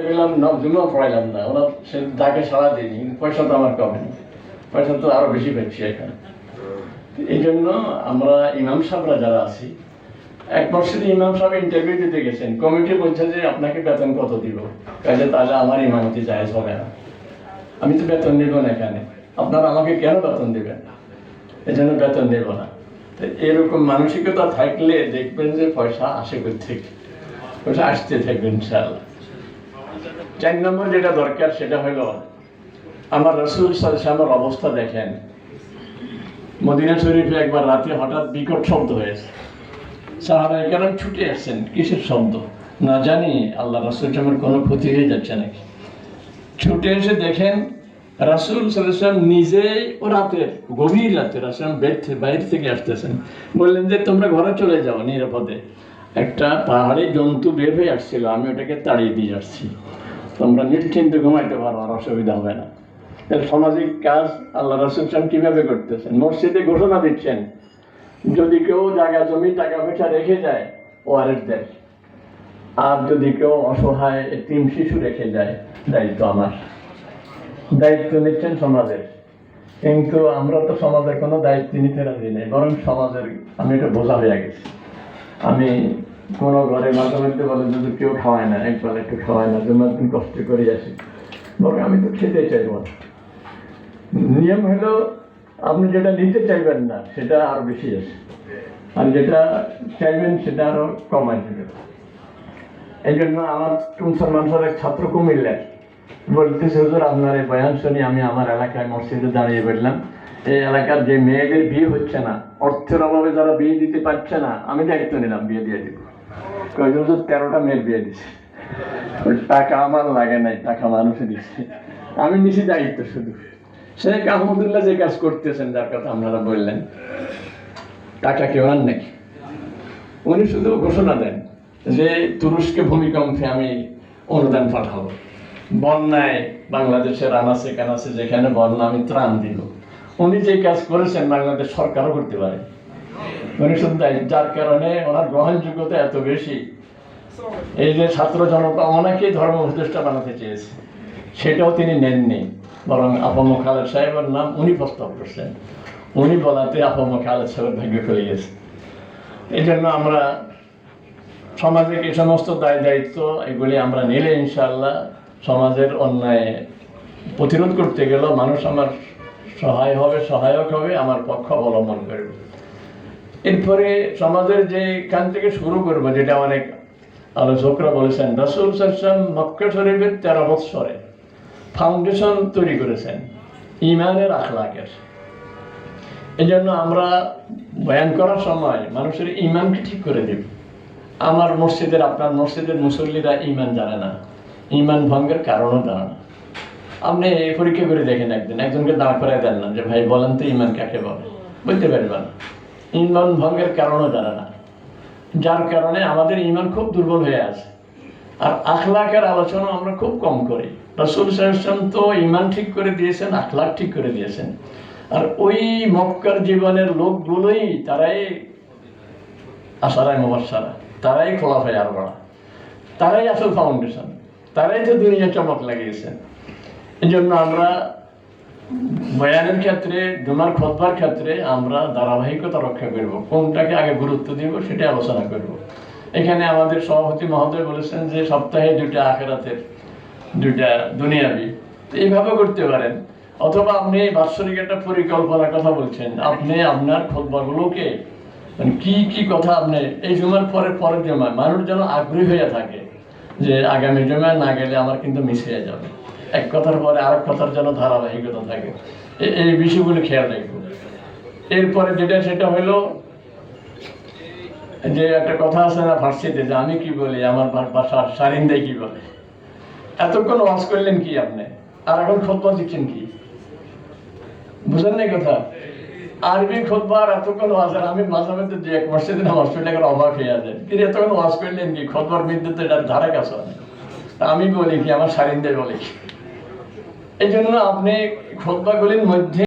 গেলাম জুমা পড়াইলাম না, ওরা সে তাকে সারা দিইনি, পয়সা তো আমার কমে, পয়সা তো আরো বেশি পাচ্ছি এখানে। এই জন্য আমরা ইমাম সাহেবরা যারা আছি, এক মসজিদে ইমাম সাহেব ইন্টারভিউ দিতে গেছেন, কমিটি বলছে যে আপনাকে বেতন কত দিব, কাজে তাহলে আমার ইমামতি জায়েজ হবে না, আমি তো বেতন নেব না এখানে, আপনারা আমাকে কেন বেতন দেবেন, এই জন্য বেতন নেব না। এরকম মানসিকতা থাকলে দেখবেন যে পয়সা আসে কোথেকে, পয়সা আসতে থাকবে ইনশাআল্লাহ। 4 নম্বর যেটা দরকার সেটা হলো, আমার রাসূল সাল্লাল্লাহু আলাইহি ওয়াসাল্লামের অবস্থা দেখেন। মদিনা শরীফে একবার রাতে হঠাৎ বিকট শব্দ হয়েছে, সাহাবায়ে কেরাম ছুটে আসছেন, কিসের শব্দ না জানি, আল্লাহ রাসূল সাল্লাল্লাহু কোনো ক্ষতি হয়ে যাচ্ছে নাকি। ছুটে এসে দেখেন রাসূল সাল্লাল্লাহু আলাইহি ওয়াসাল্লাম নিজেই ও রাতের গভীর রাতে রাসূল বাইরে থেকে আসতেছেন, বললেন যে তোমরা ঘরে চলে যাও নিরাপদে, একটা পাহাড়ি জন্তু বের হয়ে আসছিল, আমি ওটাকে তাড়িয়ে দিয়ে আসছি, তোমরা নিশ্চিন্তে ঘুমাইতে পারো, আর অসুবিধা হবে না। সামাজিক কাজ আল্লাহ রাসূল সাল্লাল্লাহু কিভাবে করতেছেন, মসজিদে ঘোষণা দিচ্ছেন যদি কেউ জায়গা জমি টাকা পয়সা রেখে যায় ওয়ারেস দেয়, আর যদি কেউ অসহায় এতিম শিশু রেখে যায় দায়িত্ব আমার, দায়িত্ব নিচ্ছেন সমাজের। কিন্তু আমরা তো সমাজের কোনো দায়িত্ব নিতে রাজি নেই, বরং সমাজের আমি এটা বোঝা হয়ে গেছি। আমি কোনো ঘরে মাঝে মধ্যে বলে যদি কেউ খাওয়ায় না, একবার একটু খাওয়ায় না, জন্য দিন কষ্ট করে আসি, বরং আমি তো খেতে চাইব না। নিয়ম হলো আপনি যেটা নিতে চাইবেন না সেটা আরো বেশি আছে, আর যেটা চাইবেন সেটা আরো কমাই দেবে। এই জন্য আমার মুসলমান এক ছাত্র কুমিল্লার বলতেছে, হুজুর আপনার এই বয়ান শুনি আমি আমার এলাকায় মসজিদে দাঁড়িয়ে বললাম, এই এলাকার যে মেয়েদের বিয়ে হচ্ছে না, অর্থের অভাবে যারা বিয়ে দিতে পারছে না, আমি দায়িত্ব নিলাম বিয়ে দিয়ে দিব। হুজুর 13টা মেয়ের বিয়ে দিচ্ছে, টাকা আমার লাগে নাই, টাকা মানুষে দিচ্ছে, আমি নিছি দায়িত্ব শুধু। শেখ আহমদুল্লাহ যে কাজ করতেছেন, যার কথা আপনারা বললেন, টাকা কেউ আর নাকি, উনি শুধু ঘোষণা দেন যে তুরস্কে ভূমিকম্পে আমি অনুদান পাঠাবো, বন্যায় বাংলাদেশের আনাচে কানাচে যেখানে বন্যা আমি ত্রাণ দিব। উনি যে কাজ করেছেন বাংলাদেশ সরকারও করতে পারে, উনি শুধু যার কারণে ওনার গ্রহণযোগ্যতা এত বেশি। এই যে ছাত্র জনতা ওনাকেই ধর্ম উপদেষ্টা বানাতে চেয়েছে, সেটাও তিনি নেননি, বরং আপামো খালেদ সাহেবের নাম উনি প্রস্তাব করছেন, উনি বলাতে আপামো খালেদ সাহেবের ভাগ্য খুলে গেছে। এই জন্য আমরা সমাজে এই সমস্ত দায় দায়িত্ব এগুলি আমরা নিলে ইনশাআল্লাহ সমাজের অন্যায় প্রতিরোধ করতে গেলেও মানুষ আমার সহায়ক হবে, আমার পক্ষ অবলম্বন করবে। এরপরে সমাজের যে কান থেকে শুরু করবো, যেটা অনেক আলোচকরা বলেছেন, রাসূল সাল্লাল্লাহু আলাইহি ওয়াসাল্লাম মক্কা শরীফের 13 বৎসরে ফাউন্ডেশন তৈরি করেছেন ঈমানের, আখলাকের। এই জন্য আমরা বয়ান করার সময় মানুষের ঈমানকে ঠিক করে দেব। আমার মসজিদের, আপনার মসজিদের মুসল্লিরা ঈমান জানে না, ঈমান ভঙ্গের কারণও জানে না। আপনি পরীক্ষা করে দেখেন, একজনকে দাঁড় করায় দেন না যে ভাই বলেন তো ঈমান কাকে বলে, বলতে পারবেন না। ঈমান ভঙ্গের কারণও জানে না, যার কারণে আমাদের ঈমান খুব দুর্বল হয়ে আছে। আর আখলাকের আলোচনা আমরা খুব কম করি। রাসূল সাল্লাল্লাহু আলাইহি ওয়াসাল্লাম তো ঈমান ঠিক করে দিয়েছেন, আখলাক ঠিক করে দিয়েছেন। আর ওই মক্কার জীবনের লোকগুলোই তারাই আশারায়ে মুবাশশারা, তারাই খোলাফায়ে আরবা'a, তারাই আসল ফাউন্ডেশন, তারাই তো দুনিয়া চমক লাগিয়েছেন। এই জন্য আমরা বয়ানের ক্ষেত্রে, জুমার খুতবার ক্ষেত্রে আমরা ধারাবাহিকতা রক্ষা করব, কোনটাকে আগে গুরুত্ব দিব সেটা আলোচনা করব। এখানে আমাদের সভাপতি মহোদয় বলেছেন যে সপ্তাহে 2টা আখিরাতের, 2টা দুনিয়াবি, এইভাবে করতে পারেন। অথবা আপনি বাৎসরিক একটা পরিকল্পনার কথা বলছেন, আপনি আপনার খুতবাগুলোকে মানে কি কথা আপনি এই জুমার পরের জুমায় মানুষ যেন আগ্রহী হয়ে থাকে যে আগামী জুমায় না গেলে আমার কিন্তু মিস হয়ে যাবে, এক কথার পরে আরেক কথার যেন ধারাবাহিকতা থাকে, এই বিষয়গুলো খেয়াল রাখবো। এরপরে সেটা হলো যে একটা কথা আছে না ফার্সিতে, যে আমি কি বলি, আমার বাসা সারিন্দাই কি বলে। এতক্ষণ ওয়াজ করলেন কি আপনি, আর এখন খুতবা দিচ্ছেন কি, বুঝেন না কথা? আরবি খুতবা আর এতক্ষণ ওয়াজ, আর আমি মাঝে মধ্যে যে এক মসজিদে নামাজ পড়লে অবাক হয়ে যায়, কিন্তু এতক্ষণ ওয়াজ করলেন কি, খুতবার বিদ্যুৎ এটার ধারে কাছে আমি বলি কি, আমার সারিন্দাই বলে কি। এই জন্য আপনি খুতবাগুলির মধ্যে